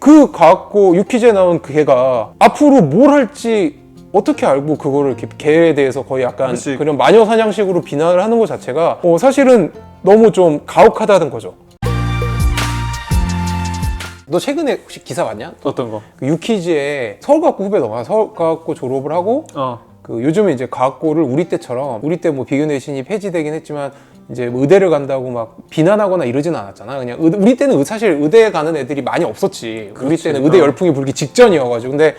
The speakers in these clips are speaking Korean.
그 과학고 유퀴즈에 나온 그 걔가 앞으로 뭘 할지 어떻게 알고 그거를 이렇게 걔에 대해서 거의 약간 그치. 그런 마녀 사냥식으로 비난을 하는 것 자체가 사실은 너무 좀 가혹하다는 거죠. 너 최근에 혹시 기사 봤냐? 어떤 거? 그 유퀴즈에 서울과학고 후배 너가 서울과학고 졸업을 하고 그 요즘에 이제 과학고를 우리 때처럼 우리 때 뭐 비교내신이 폐지되긴 했지만 이제 뭐 의대를 간다고 막 비난하거나 이러진 않았잖아. 그냥 우리 때는 사실 의대 가는 애들이 많이 없었지. 우리 그렇지. 때는 의대 열풍이 불기 직전이어가지고. 근데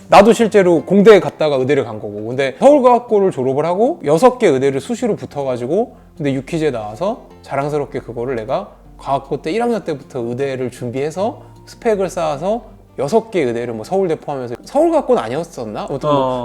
나도 실제로 공대에 갔다가 의대를 간 거고. 근데 서울과학고를 졸업을 하고 6개 의대를 수시로 붙어가지고 근데 유퀴즈에 나와서 자랑스럽게 그거를 내가 과학고 때 1학년 때부터 의대를 준비해서 스펙을 쌓아서 6개 의대를 뭐 서울대 포함해서 서울과학고는 아니었었나?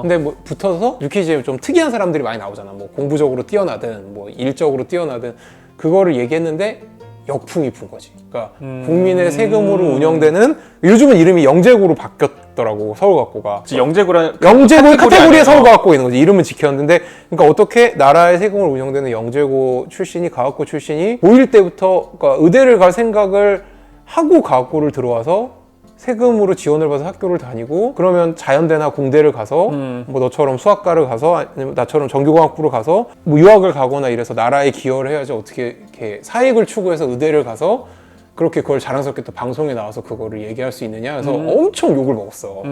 근데 뭐 붙어서 유퀴즈에 좀 특이한 사람들이 많이 나오잖아. 뭐 공부적으로 뛰어나든 뭐 일적으로 뛰어나든 그거를 얘기했는데 역풍이 분 거지. 그러니까 국민의 세금으로 운영되는 요즘은 이름이 영재고로 바뀌었더라고. 서울과학고가. 영재고라 영재고의 카테고리에 아니에요? 서울과학고가 있는 거지. 이름은 지켰는데 그러니까 어떻게 나라의 세금으로 운영되는 영재고 출신이 과학고 출신이 고1 때부터 그러니까 의대를 갈 생각을 하고 과학고를 들어와서 세금으로 지원을 받아서 학교를 다니고 그러면 자연대나 공대를 가서 뭐 너처럼 수학과를 가서 아니면 나처럼 전교과학부를 가서 뭐 유학을 가거나 이래서 나라에 기여를 해야지 어떻게 이렇게 사익을 추구해서 의대를 가서 그렇게 그걸 자랑스럽게 또 방송에 나와서 그거를 얘기할 수 있느냐 그래서 엄청 욕을 먹었어.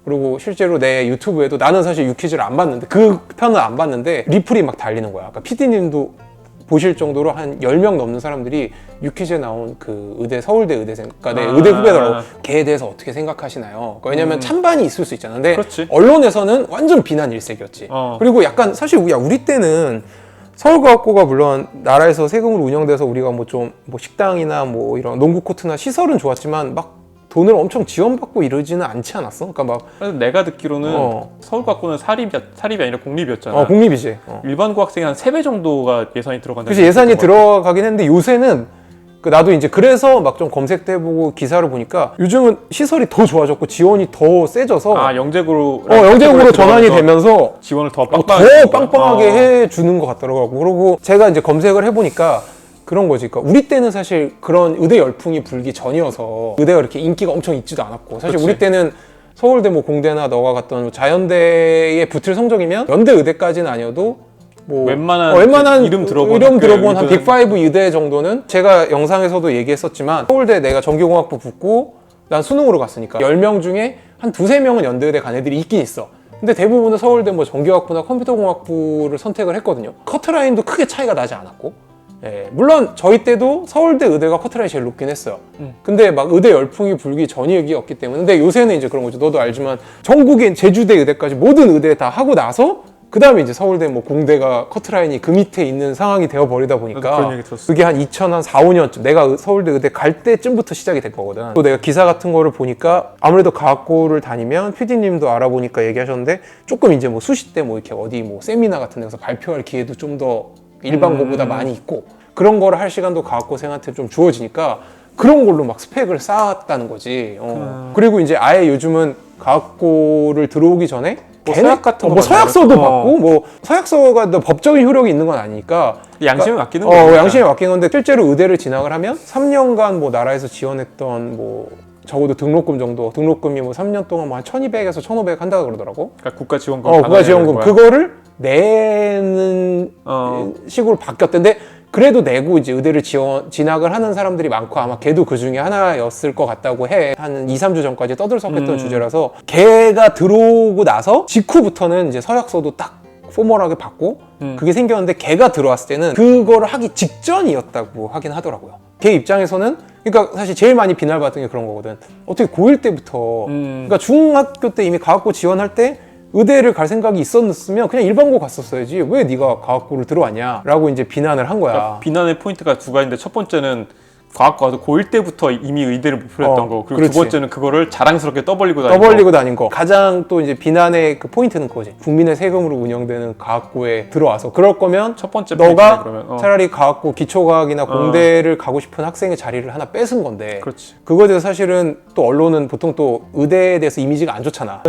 그리고 실제로 내 유튜브에도 나는 사실 유퀴즈를 안 봤는데 그 편은 안 봤는데 리플이 막 달리는 거야. 그러니까 PD님도 보실 정도로 한 10명 넘는 사람들이 유퀴즈에 나온 그 의대 서울대 의대생 그러니까 내 의대 후배더라고. 걔에 대해서 어떻게 생각하시나요? 그러니까 왜냐면 찬반이 있을 수 있잖아. 근데 그렇지. 언론에서는 완전 비난 일색이었지. 그리고 약간 사실 우리 때는 서울과학고가 물론 나라에서 세금으로 운영돼서 우리가 뭐 좀 뭐 식당이나 뭐 이런 농구 코트나 시설은 좋았지만 막 돈을 엄청 지원받고 이러지는 않지 않았어? 그러니까 막 그래서 내가 듣기로는 서울과학고는 사립이 아니라 공립이었잖아. 공립이지. 일반 고학생이 한 3배 정도가 예산이 들어간다. 그래서 예산이 들어가긴 했는데 요새는 나도 이제 그래서 막 좀 검색도 해보고 기사를 보니까 요즘은 시설이 더 좋아졌고 지원이 더 세져서 영재고로 영재고로 전환이 되면서 지원을 더 빵빵하게 해주는 것 같더라고. 그리고 제가 이제 검색을 해보니까 그런 거지. 그러니까 우리 때는 사실 그런 의대 열풍이 불기 전이어서 의대가 이렇게 인기가 엄청 있지도 않았고 사실 그치. 우리 때는 서울대 뭐 공대나 너가 갔던 자연대에 붙을 성적이면 연대 의대까지는 아니어도 뭐 웬만한 이름 들어본 한 빅5 의대 정도는 제가 영상에서도 얘기했었지만 서울대 내가 전기공학부 붙고 난 수능으로 갔으니까 10명 중에 한 2-3명은 연대의대 간 애들이 있긴 있어. 근데 대부분은 서울대 뭐 전기학부나 컴퓨터공학부를 선택을 했거든요. 커트라인도 크게 차이가 나지 않았고 물론 저희 때도 서울대 의대가 커트라인이 제일 높긴 했어요. 근데 막 의대 열풍이 불기 전이었기 때문에 근데 요새는 이제 그런 거죠. 너도 알지만 전국에 제주대 의대까지 모든 의대 다 하고 나서 그 다음에 이제 서울대 뭐 공대가 커트라인이 그 밑에 있는 상황이 되어버리다 보니까 그런 얘기 들었어. 그게 한 2004-5년쯤 내가 서울대 의대 갈 때쯤부터 시작이 된 거거든. 또 내가 기사 같은 거를 보니까 아무래도 과학고를 다니면 PD님도 알아보니까 얘기하셨는데 조금 이제 뭐 수시 때 뭐 이렇게 어디 뭐 세미나 같은 데서 발표할 기회도 좀 더 일반고보다 많이 있고 그런 거를 할 시간도 과학고생한테 좀 주어지니까 그런 걸로 막 스펙을 쌓았다는 거지. 그리고 이제 아예 요즘은 과학고를 들어오기 전에 뭐 서약 같은 거 서약서도 받고 뭐 서약서가 법적인 효력이 있는 건 아니니까 양심에 맡기는 거죠. 양심에 맡기는 건데 실제로 의대를 진학을 하면 3년간 뭐 나라에서 지원했던 뭐 적어도 등록금 정도 등록금이 뭐 3년 동안 뭐 한 1,200에서 1,500 한다고 그러더라고. 그러니까 국가지원금 국가지원금 그거를 내는 식으로 바뀌었던데 그래도 내고 이제 의대를 진학을 하는 사람들이 많고 아마 걔도 그 중에 하나였을 것 같다고 해. 한 2-3주 전까지 떠들썩했던 주제라서 걔가 들어오고 나서 직후부터는 이제 서약서도 딱 포멀하게 받고 그게 생겼는데 걔가 들어왔을 때는 그거를 하기 직전이었다고 하긴 하더라고요. 걔 입장에서는 그러니까 사실 제일 많이 비난받던 게 그런 거거든. 어떻게 고1 때부터 그러니까 중학교 때 이미 과학고 지원할 때 의대를 갈 생각이 있었으면 그냥 일반고 갔었어야지 왜 네가 과학고를 들어왔냐 라고 이제 비난을 한 거야. 그러니까 비난의 포인트가 두 가지인데 첫 번째는 과학과도 고1 때부터 이미 의대를 목표로 했던 거 그리고 그렇지. 두 번째는 그거를 자랑스럽게 떠벌리고 다닌 거 가장 또 이제 비난의 그 포인트는 그거지. 국민의 세금으로 운영되는 과학고에 들어와서 그럴 거면 첫 번째 너가 그러면, 차라리 과학고 기초과학이나 공대를 가고 싶은 학생의 자리를 하나 뺏은 건데 그렇지. 그거에 대해서 사실은 또 언론은 보통 또 의대에 대해서 이미지가 안 좋잖아.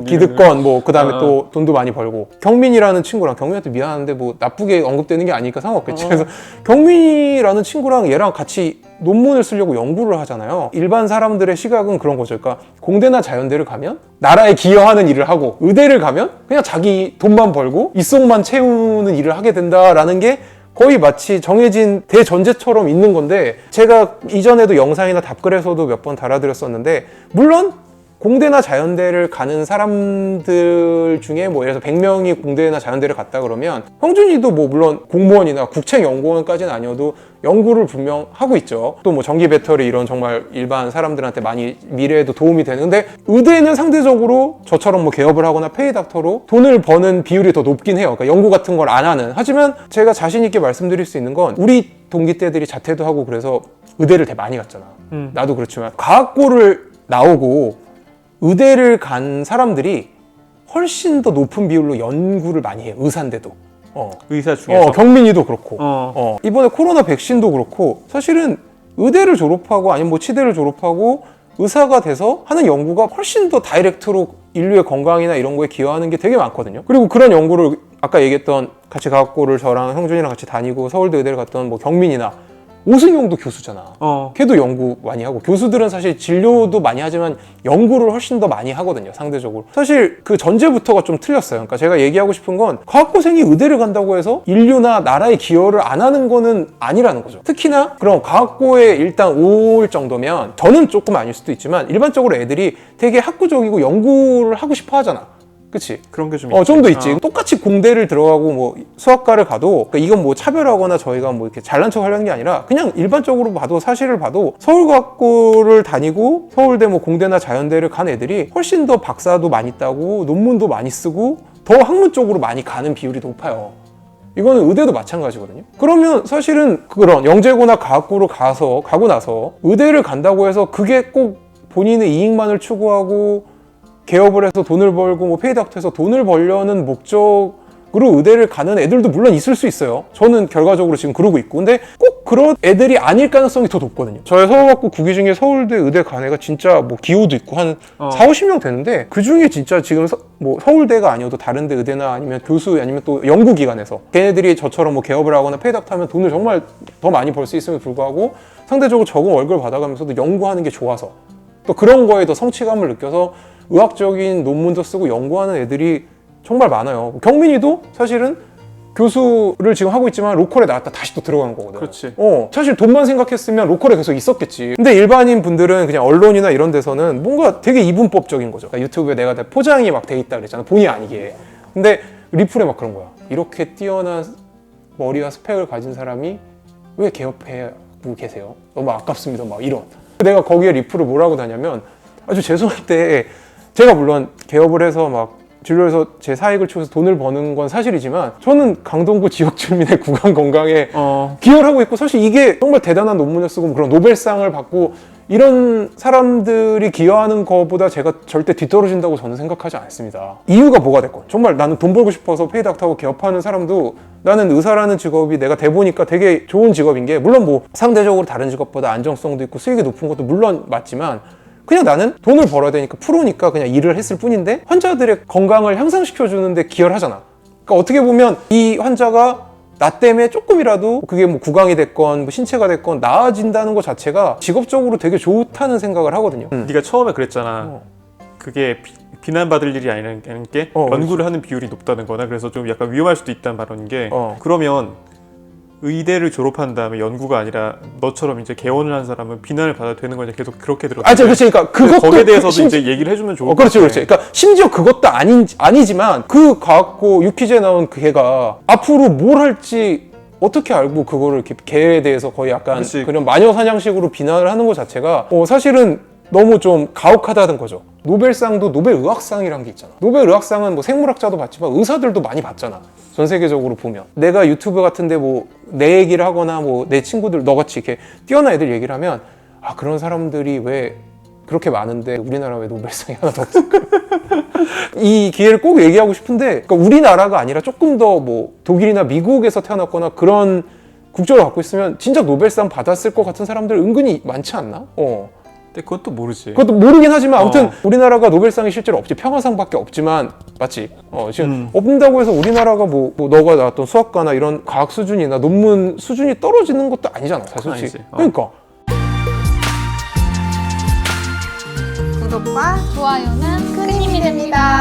기득권 뭐 그다음에 또 돈도 많이 벌고 경민이라는 친구랑 경민한테 미안한데 뭐 나쁘게 언급되는 게 아니니까 상관없겠지. 그래서 경민이라는 친구랑 얘랑 같이 이 논문을 쓰려고 연구를 하잖아요. 일반 사람들의 시각은 그런 거죠. 그러니까 공대나 자연대를 가면 나라에 기여하는 일을 하고, 의대를 가면 그냥 자기 돈만 벌고 입속만 채우는 일을 하게 된다라는 게 거의 마치 정해진 대전제처럼 있는 건데, 제가 이전에도 영상이나 답글에서도 몇 번 달아드렸었는데, 물론 공대나 자연대를 가는 사람들 중에 뭐 예를 들어서 100명이 공대나 자연대를 갔다 그러면 형준이도 뭐 물론 공무원이나 국책연구원까지는 아니어도 연구를 분명 하고 있죠. 또 뭐 전기 배터리 이런 정말 일반 사람들한테 많이 미래에도 도움이 되는데, 의대는 상대적으로 저처럼 뭐 개업을 하거나 페이닥터로 돈을 버는 비율이 더 높긴 해요. 그러니까 연구 같은 걸 안 하는. 하지만 제가 자신 있게 말씀드릴 수 있는 건, 우리 동기 때들이 자퇴도 하고 그래서 의대를 되게 많이 갔잖아. 나도 그렇지만 과학고를 나오고 의대를 간 사람들이 훨씬 더 높은 비율로 연구를 많이 해요. 의사인데도. 의사 중에서. 경민이도 그렇고. 이번에 코로나 백신도 그렇고, 사실은 의대를 졸업하고 아니면 뭐 치대를 졸업하고 의사가 돼서 하는 연구가 훨씬 더 다이렉트로 인류의 건강이나 이런 거에 기여하는 게 되게 많거든요. 그리고 그런 연구를 아까 얘기했던, 같이 과학고를 저랑 형준이랑 같이 다니고 서울대 의대를 갔던 뭐 경민이나 오승용도 교수잖아. 걔도 연구 많이 하고, 교수들은 사실 진료도 많이 하지만 연구를 훨씬 더 많이 하거든요, 상대적으로. 사실 그 전제부터가 좀 틀렸어요. 그러니까 제가 얘기하고 싶은 건, 과학고생이 의대를 간다고 해서 인류나 나라에 기여를 안 하는 거는 아니라는 거죠. 특히나 그럼 과학고에 일단 올 정도면, 저는 조금 아닐 수도 있지만 일반적으로 애들이 되게 학구적이고 연구를 하고 싶어 하잖아. 그치? 그런 게 좀 있지. 좀 더 있지. 똑같이 공대를 들어가고 뭐 수학과를 가도, 그러니까 이건 뭐 차별하거나 저희가 뭐 이렇게 잘난 척 하려는 게 아니라, 그냥 일반적으로 봐도, 사실을 봐도 서울과학고를 다니고 서울대 뭐 공대나 자연대를 간 애들이 훨씬 더 박사도 많이 따고 논문도 많이 쓰고 더 학문 쪽으로 많이 가는 비율이 높아요. 이거는 의대도 마찬가지거든요. 그러면 사실은 그런 영재고나 과학고로 가고 나서 의대를 간다고 해서 그게 꼭 본인의 이익만을 추구하고 개업을 해서 돈을 벌고 뭐 페이닥터에서 돈을 벌려는 목적으로 의대를 가는 애들도 물론 있을 수 있어요. 저는 결과적으로 지금 그러고 있고. 근데 꼭 그런 애들이 아닐 가능성이 더 높거든요. 저희 서울과학고 9기 중에 서울대 의대 간 애가 진짜 뭐 기호도 있고 한 4, 50명 되는데, 그 중에 진짜 지금 뭐 서울대가 아니어도 다른 데 의대나 아니면 교수 아니면 또 연구기관에서 걔네들이 저처럼 뭐 개업을 하거나 페이닥터 하면 돈을 정말 더 많이 벌 수 있음에 불구하고 상대적으로 적은 월급을 받아가면서도 연구하는 게 좋아서, 또 그런 거에 더 성취감을 느껴서 의학적인 논문도 쓰고 연구하는 애들이 정말 많아요. 경민이도 사실은 교수를 지금 하고 있지만 로컬에 나왔다 다시 또 들어간 거거든. 그렇지. 사실 돈만 생각했으면 로컬에 계속 있었겠지. 근데 일반인 분들은 그냥 언론이나 이런 데서는 뭔가 되게 이분법적인 거죠. 그러니까 유튜브에 내가 다 포장이 막 돼 있다 그랬잖아, 본의 아니게. 근데 리플에 막 그런 거야. 이렇게 뛰어난 머리와 스펙을 가진 사람이 왜 개업하고 계세요? 너무 아깝습니다. 막 이런. 내가 거기에 리플을 뭐라고 다냐면, 아주 죄송한데, 제가 물론 개업을 해서 막 진로에서 제 사익을 추구해서 돈을 버는 건 사실이지만, 저는 강동구 지역 주민의 구강 건강에 기여를 하고 있고, 사실 이게 정말 대단한 논문을 쓰고 그런 노벨상을 받고 이런 사람들이 기여하는 것보다 제가 절대 뒤떨어진다고 저는 생각하지 않습니다. 이유가 뭐가 됐건, 정말 나는 돈 벌고 싶어서 페이닥터하고 개업하는 사람도, 나는 의사라는 직업이 내가 돼보니까 되게 좋은 직업인 게, 물론 뭐 상대적으로 다른 직업보다 안정성도 있고 수익이 높은 것도 물론 맞지만, 그냥 나는 돈을 벌어야 되니까 프로니까 그냥 일을 했을 뿐인데 환자들의 건강을 향상시켜주는데 기여를 하잖아. 그러니까 어떻게 보면 이 환자가 나 때문에 조금이라도, 그게 뭐 구강이 됐건 뭐 신체가 됐건 나아진다는 것 자체가 직업적으로 되게 좋다는 생각을 하거든요. 네가 처음에 그랬잖아. 그게 비난받을 일이 아니라는 게 연구를 하는 비율이 높다는 거나, 그래서 좀 약간 위험할 수도 있다는 발언인 게, 그러면 의대를 졸업한 다음에 연구가 아니라 너처럼 이제 개원을 한 사람은 비난을 받아도 되는 거냐, 계속 그렇게 들었는데. 그렇지. 그러니까 그것도 거기에 대해서도 이제 얘기를 해주면 좋을 것 같아. 그렇지. 그러니까 심지어 그것도 아니지만 그 과학고 유퀴즈에 나온 그 걔가 앞으로 뭘 할지 어떻게 알고 그거를 이렇게 걔에 대해서 거의 약간 그치. 그런 마녀 사냥식으로 비난을 하는 것 자체가 사실은 너무 좀 가혹하다는 거죠. 노벨상도 노벨의학상이란 게 있잖아. 노벨의학상은 뭐 생물학자도 받지만 의사들도 많이 받잖아. 전 세계적으로 보면. 내가 유튜브 같은데 뭐 내 얘기를 하거나 뭐 내 친구들 너같이 이렇게 뛰어난 애들 얘기를 하면, 그런 사람들이 왜 그렇게 많은데 우리나라 왜 노벨상이 하나도 없을까? 이 기회를 꼭 얘기하고 싶은데, 그러니까 우리나라가 아니라 조금 더 뭐 독일이나 미국에서 태어났거나 그런 국적을 갖고 있으면 진짜 노벨상 받았을 것 같은 사람들 은근히 많지 않나? 근데 그것도 모르지. 그것도 모르긴 하지만 아무튼 우리나라가 노벨상이 실제로 없지. 평화상밖에 없지만, 맞지? 지금 없는다고 해서 우리나라가 뭐 너가 나왔던 수학과나 이런 과학 수준이나 논문 수준이 떨어지는 것도 아니잖아, 사실. 아니지. 그러니까 구독과 좋아요는 큰 힘이 됩니다.